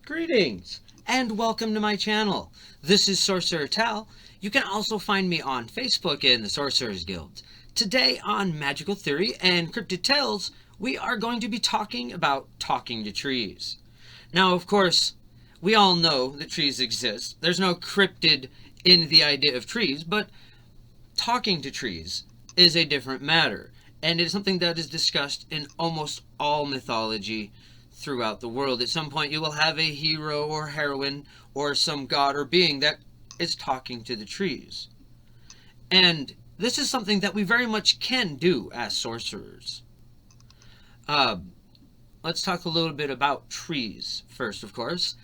Greetings, and welcome to my channel. This is Sorcerer Tal. You can also find me on Facebook in the Sorcerer's Guild. Today on Magical Theory and Cryptid Tales, we are going to be talking about talking to trees. Now, of course, we all know that trees exist. There's no cryptid in the idea of trees, but talking to trees is a different matter, and it is something that is discussed in almost all mythology throughout the world. At some point you will have a hero or heroine or some god or being that is talking to the trees. And this is something that we very much can do as sorcerers. Let's talk a little bit about trees first, of course.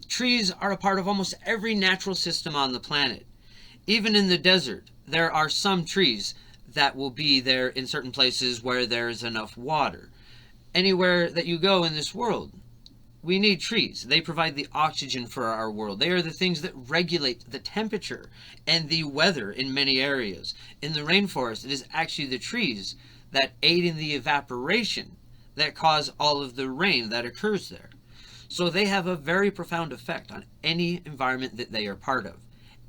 Trees are a part of almost every natural system on the planet. Even in the desert, there are some trees that will be there in certain places where there's enough water. Anywhere that you go in this world, we need trees. They provide the oxygen for our world. They are the things that regulate the temperature and the weather in many areas. In the rainforest, it is actually the trees that aid in the evaporation that cause all of the rain that occurs there. So they have a very profound effect on any environment that they are part of.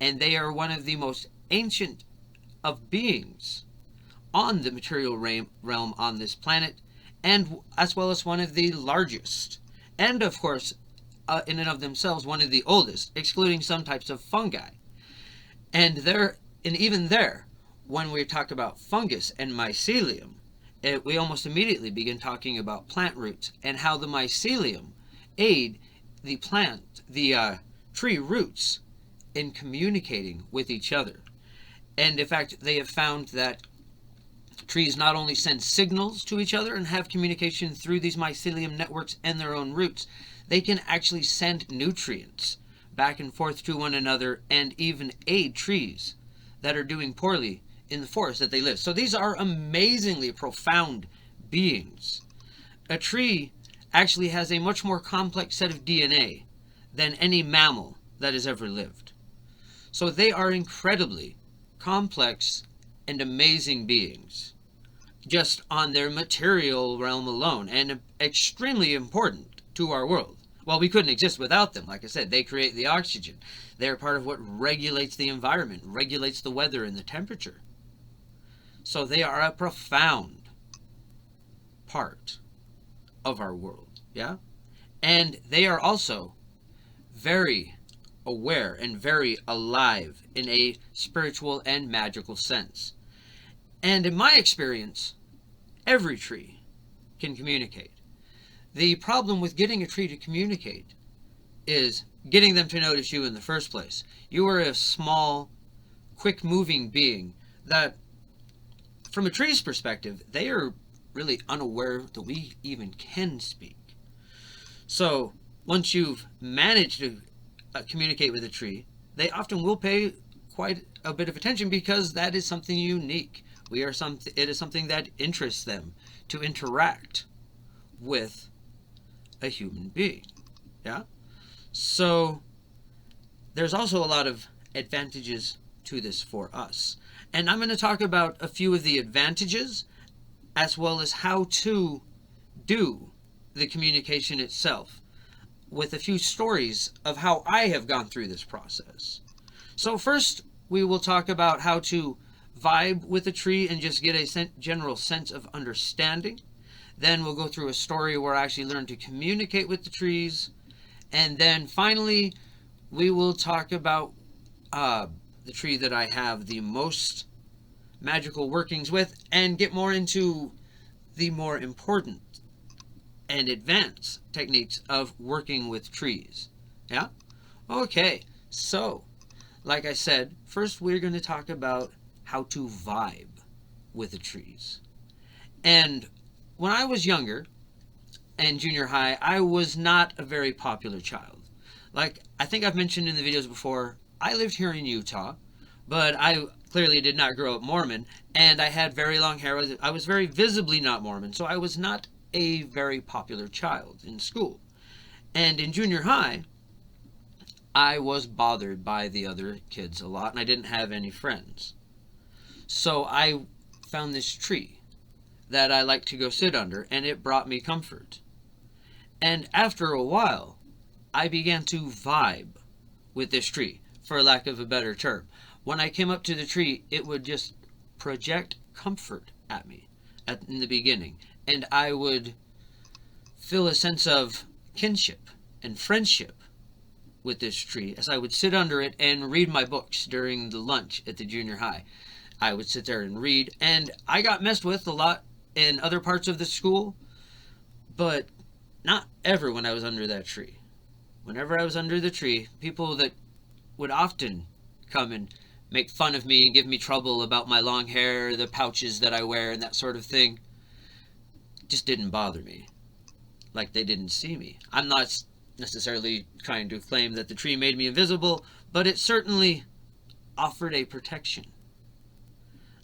And they are one of the most ancient of beings on the material realm on this planet, and as well as one of the largest, and of course, in and of themselves, one of the oldest, excluding some types of fungi. And even there, when we talk about fungus and mycelium, we almost immediately begin talking about plant roots and how the mycelium aid the tree roots in communicating with each other. And in fact, they have found that trees not only send signals to each other and have communication through these mycelium networks and their own roots, they can actually send nutrients back and forth to one another and even aid trees that are doing poorly in the forest that they live. So these are amazingly profound beings. A tree actually has a much more complex set of DNA than any mammal that has ever lived. So they are incredibly complex and amazing beings, just on their material realm alone, and extremely important to our world. Well, we couldn't exist without them. Like I said, they create the oxygen. They're part of what regulates the environment, regulates the weather and the temperature. So they are a profound part of our world, yeah? And they are also very aware and very alive in a spiritual and magical sense. And in my experience, every tree can communicate. The problem with getting a tree to communicate is getting them to notice you in the first place. You are a small, quick-moving being that, from a tree's perspective, they are really unaware that we even can speak. So once you've managed to communicate with a tree, they often will pay quite a bit of attention because that is something unique. It is something that interests them to interact with a human being. Yeah? So there's also a lot of advantages to this for us. And I'm going to talk about a few of the advantages as well as how to do the communication itself, with a few stories of how I have gone through this process. So first, we will talk about how to vibe with a tree and just get a general sense of understanding. Then we'll go through a story where I actually learned to communicate with the trees. And then finally, we will talk about the tree that I have the most magical workings with and get more into the more important and advanced techniques of working with trees. Yeah? Okay, so like I said, first we're going to talk about how to vibe with the trees. And when I was younger, and junior high, I was not a very popular child. Like, I think I've mentioned in the videos before, I lived here in Utah, but I clearly did not grow up Mormon, and I had very long hair. I was very visibly not Mormon, so I was not a very popular child in school. And in junior high, I was bothered by the other kids a lot, and I didn't have any friends. So I found this tree that I liked to go sit under, and it brought me comfort. And after a while, I began to vibe with this tree, for lack of a better term. When I came up to the tree, it would just project comfort at me in the beginning, and I would feel a sense of kinship and friendship with this tree as I would sit under it and read my books during the lunch at the junior high. I would sit there and read, and I got messed with a lot in other parts of the school, but not ever when I was under that tree. Whenever I was under the tree, people that would often come and make fun of me and give me trouble about my long hair, the pouches that I wear, and that sort of thing, just didn't bother me. Like they didn't see me. I'm not necessarily trying to claim that the tree made me invisible, but it certainly offered a protection,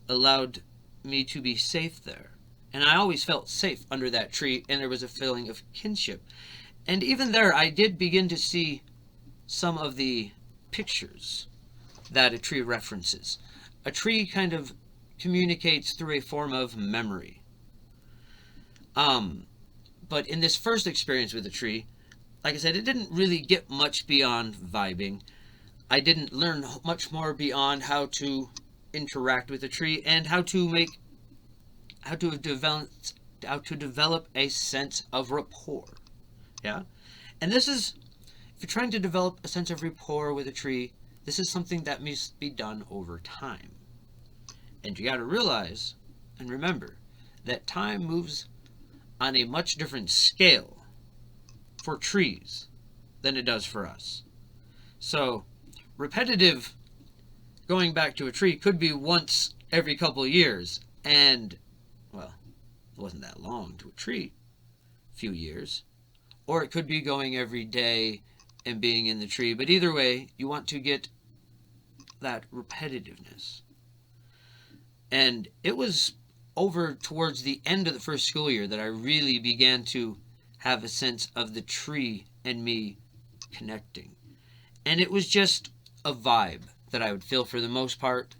allowed me to be safe there. And I always felt safe under that tree, and there was a feeling of kinship. And even there, I did begin to see some of the pictures that a tree references. A tree kind of communicates through a form of memory. But in this first experience with the tree, like I said, it didn't really get much beyond vibing. I didn't learn much more beyond how to interact with the tree and how to develop a sense of rapport. Yeah? And this is, if you're trying to develop a sense of rapport with a tree, this is something that must be done over time. And you got to realize and remember that time moves on a much different scale for trees than it does for us. So, repetitive going back to a tree could be once every couple of years, and, well, it wasn't that long to a tree, a few years. Or it could be going every day and being in the tree, but either way, you want to get that repetitiveness. And it was over towards the end of the first school year that I really began to have a sense of the tree and me connecting. And it was just a vibe that I would feel for the most part,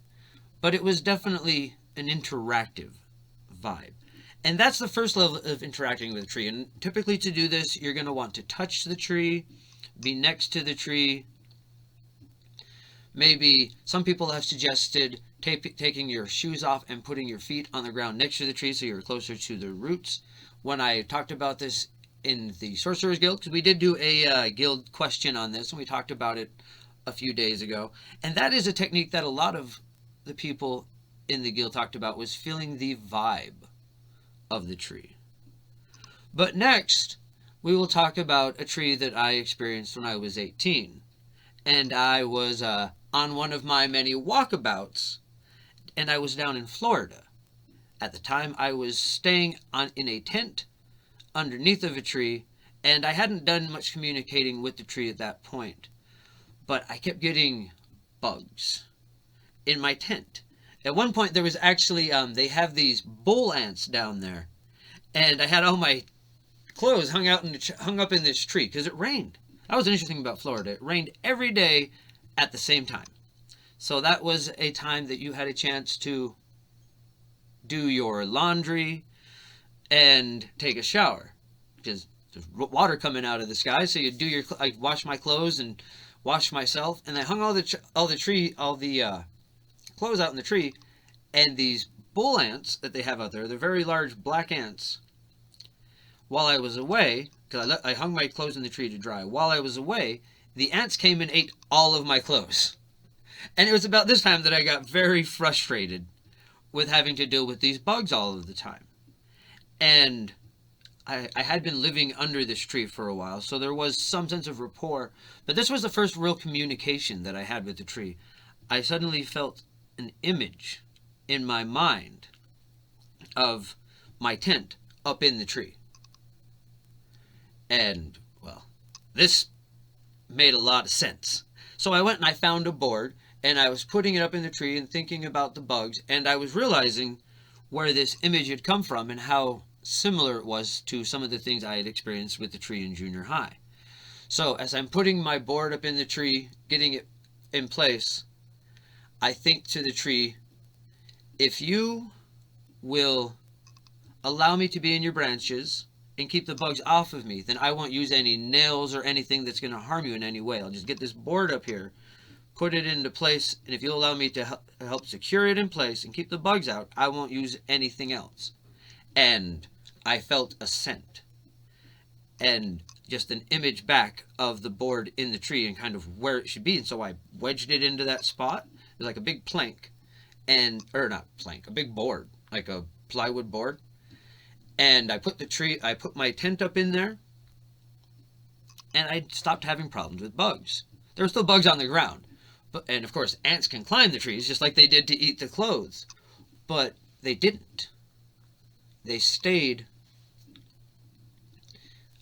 but it was definitely an interactive vibe. And that's the first level of interacting with a tree. And typically to do this, you're going to want to touch the tree, be next to the tree. Maybe some people have suggested taking your shoes off and putting your feet on the ground next to the tree so you're closer to the roots. When I talked about this in the Sorcerer's Guild, because we did do a guild question on this, and we talked about it a few days ago. And that is a technique that a lot of the people in the guild talked about, was feeling the vibe of the tree. But next, we will talk about a tree that I experienced when I was 18. And I was on one of my many walkabouts, and I was down in Florida. At the time, I was staying in a tent underneath of a tree, and I hadn't done much communicating with the tree at that point. But I kept getting bugs in my tent. At one point, there was actually, they have these bull ants down there, and I had all my clothes hung up in this tree because it rained. That was an interesting thing about Florida. It rained every day at the same time. So that was a time that you had a chance to do your laundry and take a shower, because there's water coming out of the sky. So you do I wash my clothes and wash myself, and I hung all the clothes out in the tree, and these bull ants that they have out there, they're very large black ants. While I was away, because I hung my clothes in the tree to dry, while I was away, the ants came and ate all of my clothes. And it was about this time that I got very frustrated with having to deal with these bugs all of the time. And I had been living under this tree for a while, so there was some sense of rapport. But this was the first real communication that I had with the tree. I suddenly felt an image in my mind of my tent up in the tree. And, well, this made a lot of sense. So I went and I found a board, and I was putting it up in the tree and thinking about the bugs, and I was realizing where this image had come from and how similar it was to some of the things I had experienced with the tree in junior high. So as I'm putting my board up in the tree, getting it in place, I think to the tree, if you will allow me to be in your branches and keep the bugs off of me, then I won't use any nails or anything that's going to harm you in any way. I'll just get this board up here, put it into place, and if you'll allow me to help secure it in place and keep the bugs out, I won't use anything else. And I felt a scent and just an image back of the board in the tree and kind of where it should be. And so I wedged it into that spot. There's like a big plank, or not plank, a big board, like a plywood board. And I put my tent up in there, and I stopped having problems with bugs. There were still bugs on the ground. And of course, ants can climb the trees just like they did to eat the clothes. But they didn't. They stayed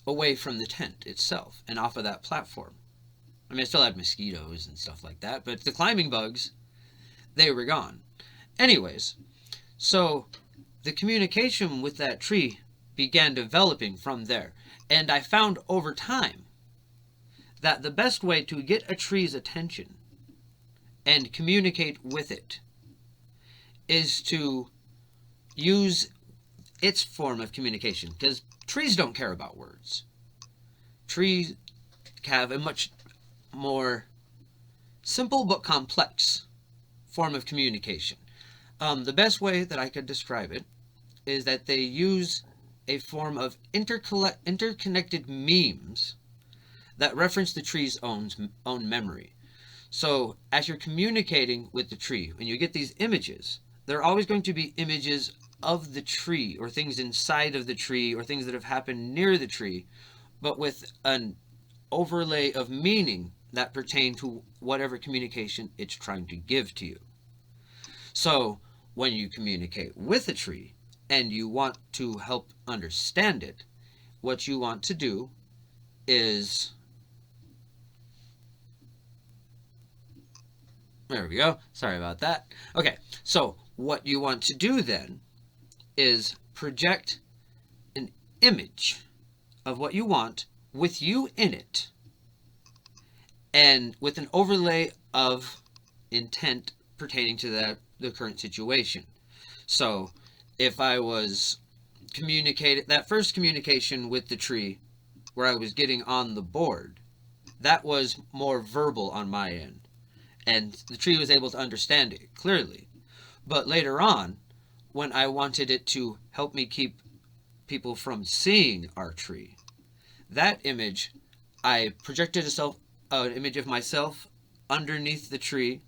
away from the tent itself and off of that platform. I mean, I still had mosquitoes and stuff like that, but the climbing bugs, they were gone. Anyways, so the communication with that tree began developing from there. And I found over time that the best way to get a tree's attention and communicate with it is to use its form of communication, because trees don't care about words. Trees have a much more simple but complex form of communication. The best way that I could describe it is that they use a form of interconnected memes that reference the tree's own memory. So as you're communicating with the tree, when you get these images, they're always going to be images of the tree or things inside of the tree or things that have happened near the tree, but with an overlay of meaning that pertain to whatever communication it's trying to give to you. So when you communicate with a tree and you want to help understand it, what you want to do is, there we go, sorry about that. Okay, so what you want to do then is project an image of what you want with you in it, and with an overlay of intent pertaining to the current situation. So if I was that first communication with the tree where I was getting on the board, that was more verbal on my end, and the tree was able to understand it clearly. But later on, when I wanted it to help me keep people from seeing our tree, that image, I projected an image of myself underneath the tree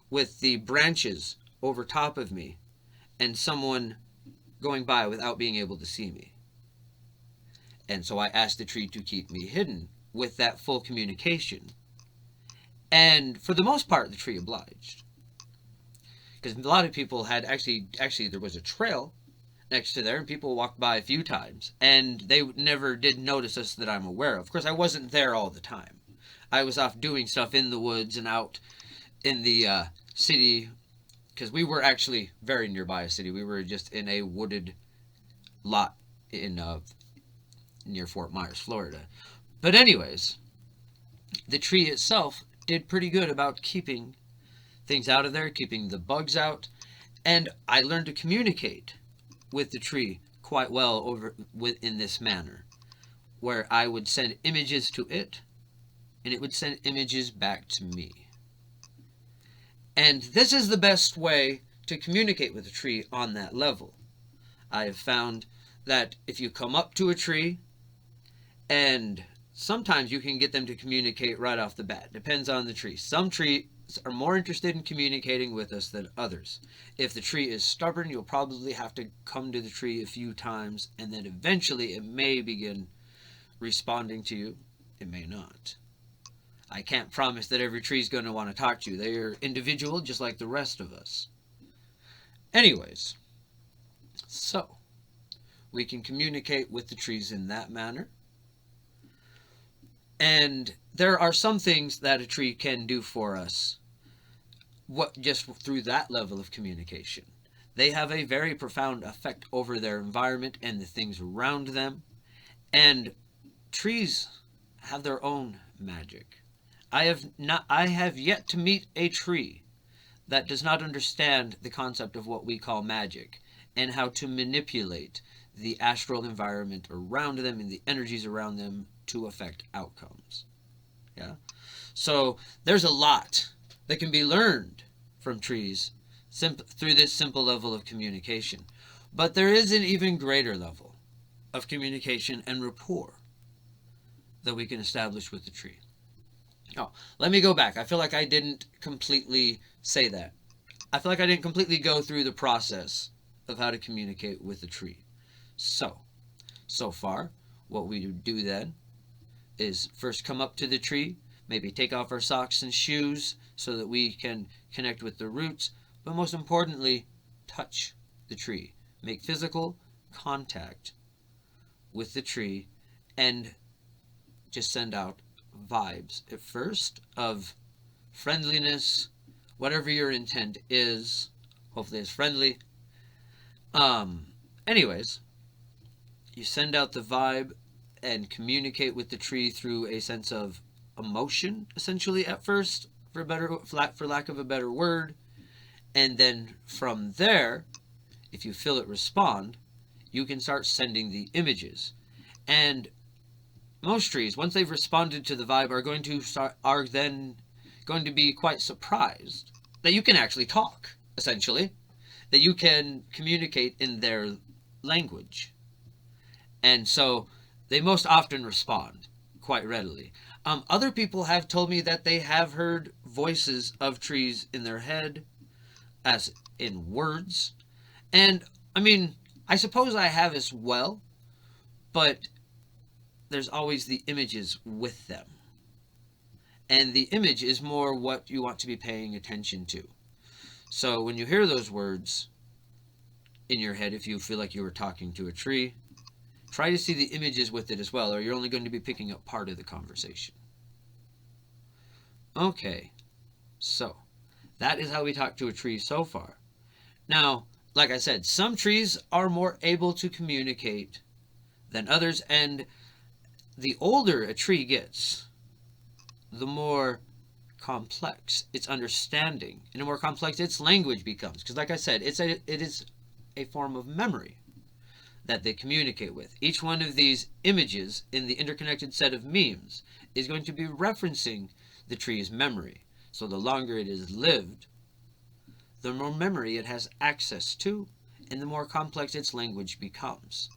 with the branches over top of me and someone going by without being able to see me. And so I asked the tree to keep me hidden with that full communication. And for the most part, the tree obliged. Because a lot of people had actually there was a trail next to there, and people walked by a few times, and they never did notice us that I'm aware of. Of course, I wasn't there all the time. I was off doing stuff in the woods and out in the city, because we were actually very nearby a city. We were just in a wooded lot in near Fort Myers, Florida. But anyways, the tree itself did pretty good about keeping things out of there, keeping the bugs out, and I learned to communicate with the tree quite well in this manner, where I would send images to it, and it would send images back to me. And this is the best way to communicate with a tree on that level. I have found that if you come up to a tree, and sometimes you can get them to communicate right off the bat. Depends on the tree. Some trees are more interested in communicating with us than others. If the tree is stubborn, you'll probably have to come to the tree a few times, and then eventually it may begin responding to you. It may not. I can't promise that every tree is going to want to talk to you. They are individual, just like the rest of us. Anyways, so we can communicate with the trees in that manner. And there are some things that a tree can do for us just through that level of communication. They have a very profound effect over their environment and the things around them. And trees have their own magic. I have yet to meet a tree that does not understand the concept of what we call magic and how to manipulate the astral environment around them and the energies around them to affect outcomes. Yeah. So there's a lot that can be learned from trees through this simple level of communication. But there is an even greater level of communication and rapport that we can establish with the tree. Oh, let me go back. I feel like I didn't completely say that. I feel like I didn't completely go through the process of how to communicate with the tree. So far, what we do then is first come up to the tree, maybe take off our socks and shoes so that we can connect with the roots, but most importantly, touch the tree. Make physical contact with the tree and just send out vibes at first of friendliness, whatever your intent is. Hopefully it's friendly. Anyways, you send out the vibe and communicate with the tree through a sense of emotion, essentially at first, for lack of a better word, and then from there, if you feel it respond, you can start sending the images. And most trees, once they've responded to the vibe, are then going to be quite surprised that you can actually talk, essentially, that you can communicate in their language. And so they most often respond quite readily. Other people have told me that they have heard voices of trees in their head, as in words. And, I mean, I suppose I have as well, but there's always the images with them. And the image is more what you want to be paying attention to. So when you hear those words in your head, if you feel like you were talking to a tree, try to see the images with it as well, or you're only going to be picking up part of the conversation. Okay, so that is how we talk to a tree so far. Now, like I said, some trees are more able to communicate than others, and the older a tree gets, the more complex its understanding and the more complex its language becomes. Because like I said, it is a form of memory that they communicate with. Each one of these images in the interconnected set of memes is going to be referencing the tree's memory. So the longer it is lived, the more memory it has access to, and the more complex its language becomes,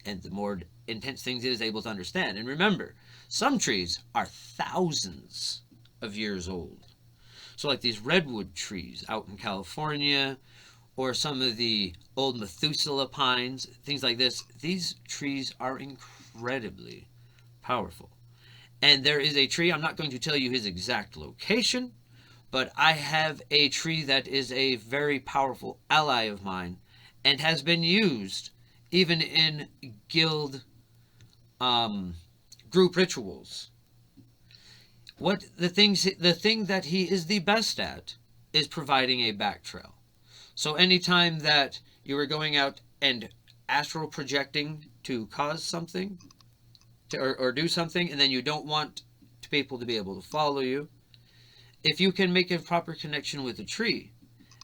and the more intense things it is able to understand. And remember, some trees are thousands of years old. So like these redwood trees out in California, or some of the old Methuselah pines, things like this, these trees are incredibly powerful. And there is a tree, I'm not going to tell you his exact location, but I have a tree that is a very powerful ally of mine and has been used even in guild group rituals. The thing that he is the best at is providing a back trail. So anytime that you are going out and astral projecting to cause something, or do something, and then you don't want people to be able to follow you, if you can make a proper connection with a tree,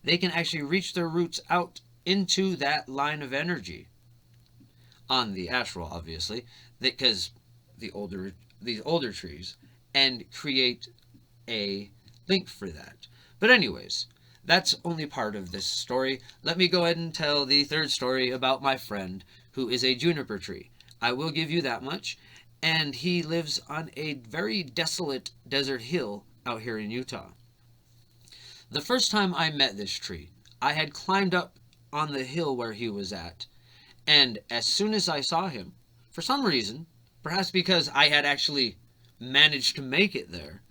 they can actually reach their roots out into that line of energy on the astral, obviously, because these older trees, and create a link for that. But anyways, that's only part of this story. Let me go ahead and tell the third story about my friend who is a juniper tree. I will give you that much. And he lives on a very desolate desert hill out here in Utah. The first time I met this tree, I had climbed up on the hill where he was at, and as soon as I saw him, for some reason, perhaps because I had actually managed to make it there,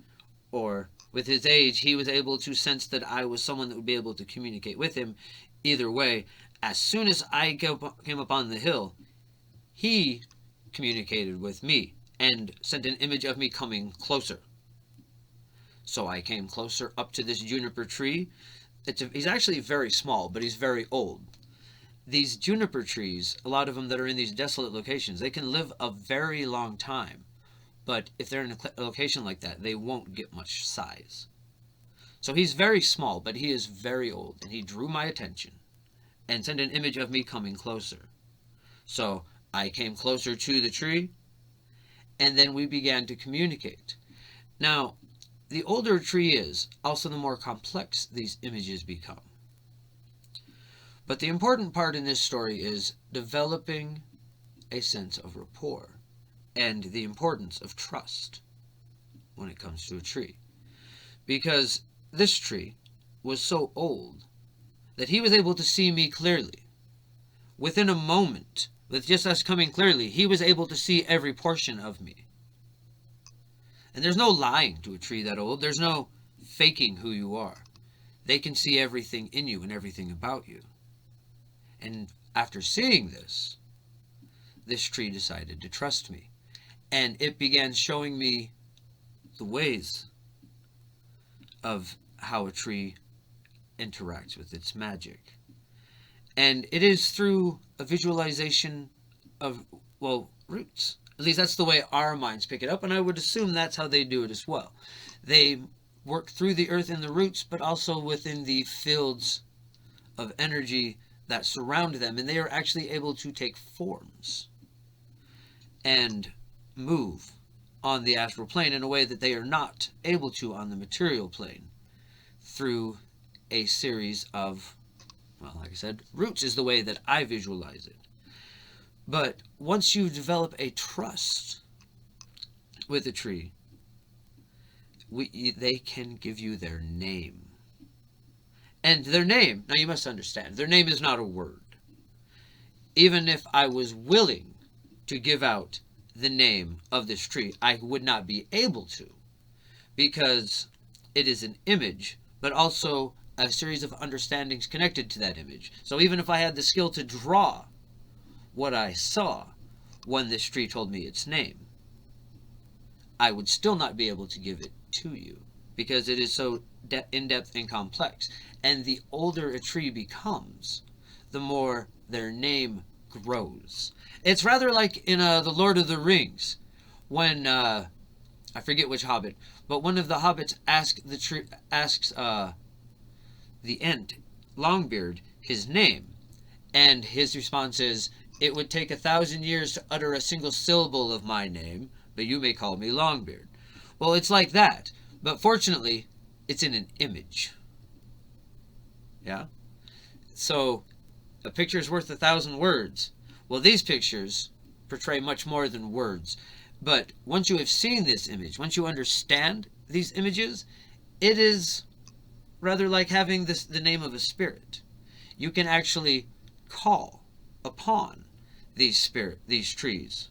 or with his age, he was able to sense that I was someone that would be able to communicate with him. Either way, as soon as I came up on the hill, he communicated with me and sent an image of me coming closer. So I came closer up to this juniper tree. He's actually very small, but he's very old. These juniper trees, a lot of them that are in these desolate locations, they can live a very long time. But if they're in a location like that, they won't get much size. So he's very small, but he is very old, and he drew my attention and sent an image of me coming closer. So I came closer to the tree, and then we began to communicate. Now, the older a tree is, also the more complex these images become. But the important part in this story is developing a sense of rapport and the importance of trust when it comes to a tree. Because this tree was so old that he was able to see me clearly. Within a moment, with just us coming clearly, he was able to see every portion of me. And there's no lying to a tree that old. There's no faking who you are. They can see everything in you and everything about you. And after seeing this tree decided to trust me. And it began showing me the ways of how a tree interacts with its magic. And it is through a visualization of, well, roots. At least that's the way our minds pick it up, and I would assume that's how they do it as well. They work through the earth and the roots, but also within the fields of energy that surround them, and they are actually able to take forms and move on the astral plane in a way that they are not able to on the material plane through a series of, well, like I said, roots is the way that I visualize it. But once you develop a trust with a tree, they can give you their name. And their name, now you must understand, their name is not a word. Even if I was willing to give out the name of this tree, I would not be able to, because it is an image, but also a series of understandings connected to that image. So even if I had the skill to draw what I saw when this tree told me its name, I would still not be able to give it to you, because it is so in-depth and complex. And the older a tree becomes, the more their name grows. It's rather like in The Lord of the Rings, when I forget which hobbit, but one of the hobbits asks the Ent, Longbeard, his name, and his response is, "It would take 1,000 years to utter a single syllable of my name, but you may call me Longbeard." Well, it's like that, but fortunately, it's in an image. Yeah? So, a picture is worth 1,000 words. Well, these pictures portray much more than words. But once you have seen this image, once you understand these images, it is rather like having the name of a spirit. You can actually call upon these trees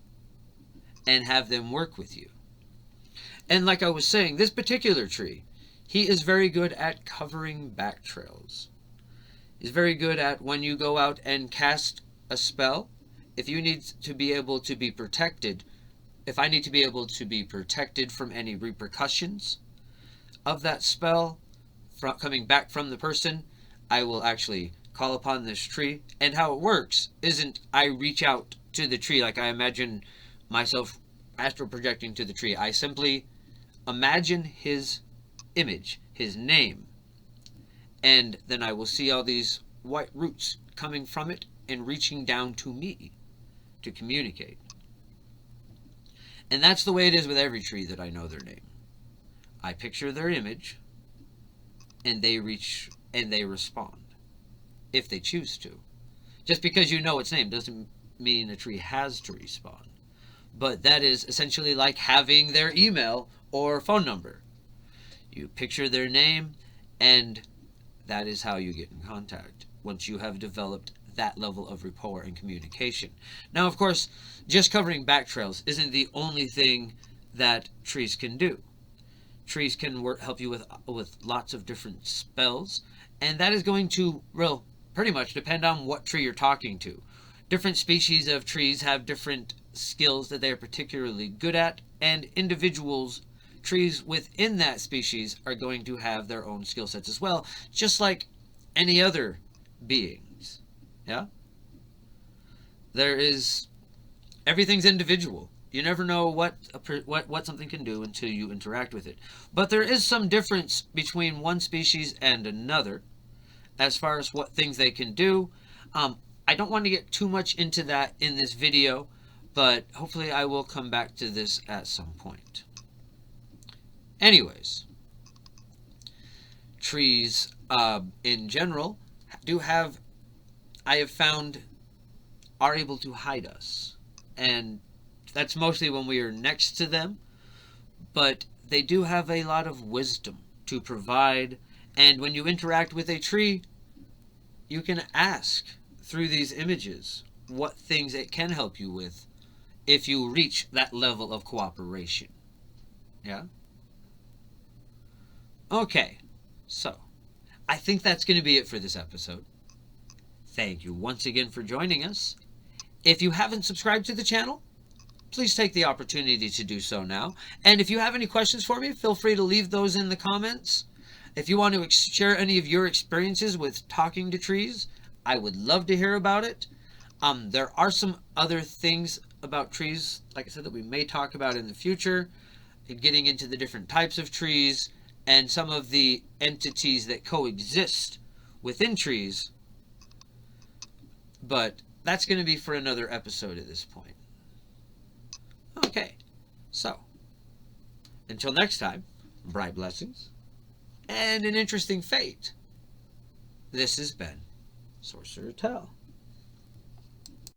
and have them work with you. And like I was saying, this particular tree, he is very good at covering back trails. He's very good at, when you go out and cast a spell, if you need to be able to be protected, if I need to be able to be protected from any repercussions of that spell coming back from the person, I will actually call upon this tree. And how it works isn't I reach out to the tree like I imagine myself astral projecting to the tree. I simply imagine his image, his name, and then I will see all these white roots coming from it and reaching down to me to communicate. And that's the way it is with every tree that I know their name. I picture their image, and they reach and they respond, if they choose to. Just because you know its name doesn't mean a tree has to respond. But that is essentially like having their email or phone number. You picture their name, and that is how you get in contact once you have developed that level of rapport and communication. Now, of course, just covering back trails isn't the only thing that trees can do. Trees can help you with lots of different spells, and that is going to pretty much depend on what tree you're talking to. Different species of trees have different skills that they are particularly good at, and trees within that species are going to have their own skill sets as well, just like any other beings. Yeah? Everything's individual. You never know what something can do until you interact with it. But there is some difference between one species and another as far as what things they can do. I don't want to get too much into that in this video, but hopefully I will come back to this at some point. Anyways, trees in general I have found, are able to hide us. And that's mostly when we are next to them. But they do have a lot of wisdom to provide. And when you interact with a tree, you can ask through these images what things it can help you with if you reach that level of cooperation. Yeah? Okay, so I think that's going to be it for this episode. Thank you once again for joining us. If you haven't subscribed to the channel, please take the opportunity to do so now. And if you have any questions for me, feel free to leave those in the comments. If you want to share any of your experiences with talking to trees, I would love to hear about it. There are some other things about trees, like I said, that we may talk about in the future, getting into the different types of trees and some of the entities that coexist within trees. But that's going to be for another episode at this point. Okay, so until next time, bright blessings and an interesting fate. This has been Sorcerer Tell.